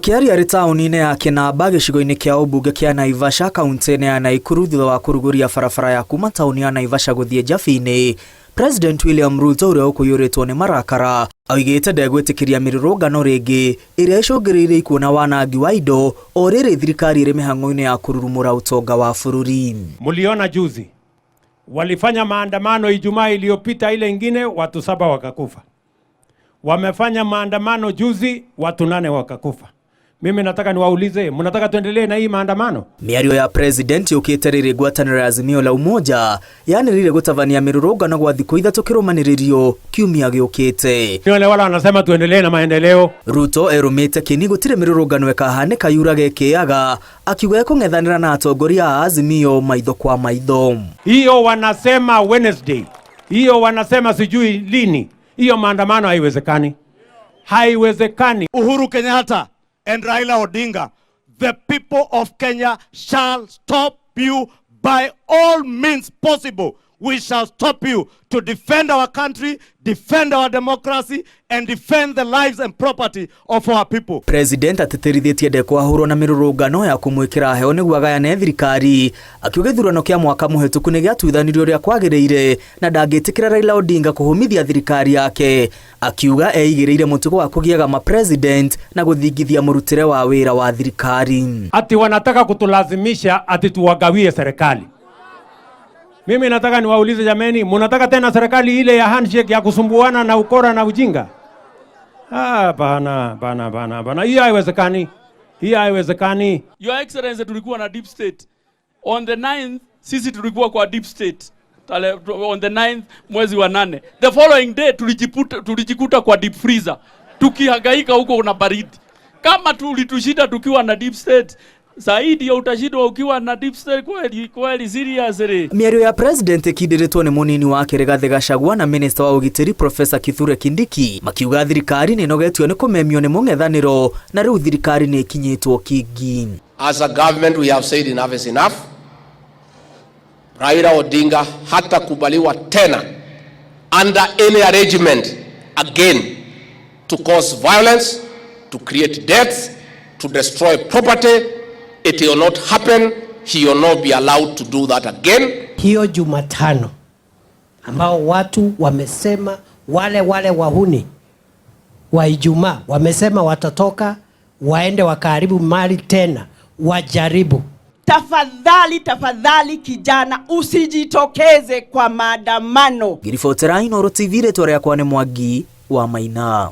Akiaria ari taũni-inĩ ya Kinamba gĩcigo-inĩ kĩa ũmbunge kĩa Naivasha kaunti-inĩ ya Naikuru thutha wa kũrugũria barabara ya kuma taũni ya Naivasha gũthiĩ Njabi-inĩ, President William Ruto ũrĩa ũkũiyũrĩtwo nĩ marakara oigĩte ndegwĩtĩkĩria mĩrũrũngano rĩngĩ ĩrĩa ĩcũngĩrĩirie ikuũ na wanangi wa indo o rĩrĩ thirikari ĩrĩ mĩhang'o-inĩ ya kũrurumũra ũtonga wa bũrũri. Muliona juzi walifanya maandamano Ijumaa iliyopita, ile ingine watu 7 wakakufa. Wamefanya maandamano juzi watu 8 wakakufa. Mimi nataka niwaulize, mnataka tuendelee na hii maandamano? Miario ya president yukite rĩrĩ ngwatanĩro ya Azimio la Umoja yanĩrĩire gũtabania mĩrũrũngano gwa thikũ 3 kĩrũmanĩrĩrio kiumia gĩũkĩte. Wale wanasema tuendelee na maendeleo. Ruto erumĩte kĩni gũtirĩ mĩrũrũngano ĩkahanĩka yurage ĩkĩaga, akiuga kũng'ethanĩra na atongoria a Azimio maitho kwa maitho. Hiyo wanasema Wednesday, hiyo wanasema sijui lini. Hiyo maandamano haiwezekani. Haiwezekani. Uhuru Kenyatta and Raila Odinga, the people of Kenya shall stop you by all means possible. We shall stop you to defend our country, defend our democracy, and defend the lives and property of our people. President atĩtĩrithĩtie ndekũahũrwo na mĩrũrũngano ya kũmwĩkĩra heo nĩguo agayane thirikari, akiuga gĩthurano kĩa mwaka mũhetũku nĩ gĩatuithanirio ũrĩa kwagĩrĩire na ndangĩtĩkĩra Raila Odinga kũhũmithia thirikari yake, akiuga eigĩrĩire mũtugo wa kũgiaga ma-president na gũthingithia mũrutĩre wa wĩra wa thirikari. Ati wanataka kutulazimisha ati tuwagawie serikali. Mimi nataka niwaulize jameni, mnataka tena serikali ile ya handshake ya kusumbuana na ukora na ujinga? Bana. Hiyo haiwezekani. Hiyo haiwezekani. Your Excellency, tulikuwa na deep state. On the 9th, sisi tulikuwa kwa deep state. On the 9th, mwezi wa 8. The following day, tulijikuta kwa deep freezer. Tukihangaika huko una baridi. Kama tulitushida tukiwa na deep state, zaidi ya utashidwa ukiwa na deep state kweli seriously. Miario ya president ĩkindĩrĩtwo nĩ mũnini wake Rigathi Gachagua na minister wa ũgitĩri Professor Kithure Kindiki makiuga thirikari nĩ ĩnogetio nĩ kũmemio nĩ mũng'ethanĩro na rĩu thirikari nĩ ĩkinyĩtwo kingi. As a government we have said enough is enough. Raila Odinga hatakubaliwa tena under any arrangement again to cause violence, to create deaths, to destroy property. It will not happen. He will not be allowed to do that again. Hiyo Jumatano ambao watu wamesema wale wahuni wa Ijumaa wamesema watatoka waende wakaribu mali tena wajaribu. Tafadhali kijana usijitokeze kwa maandamano. Giribotera Inooro TV rĩtwa rĩakwa nĩ Mwangi wa Maina.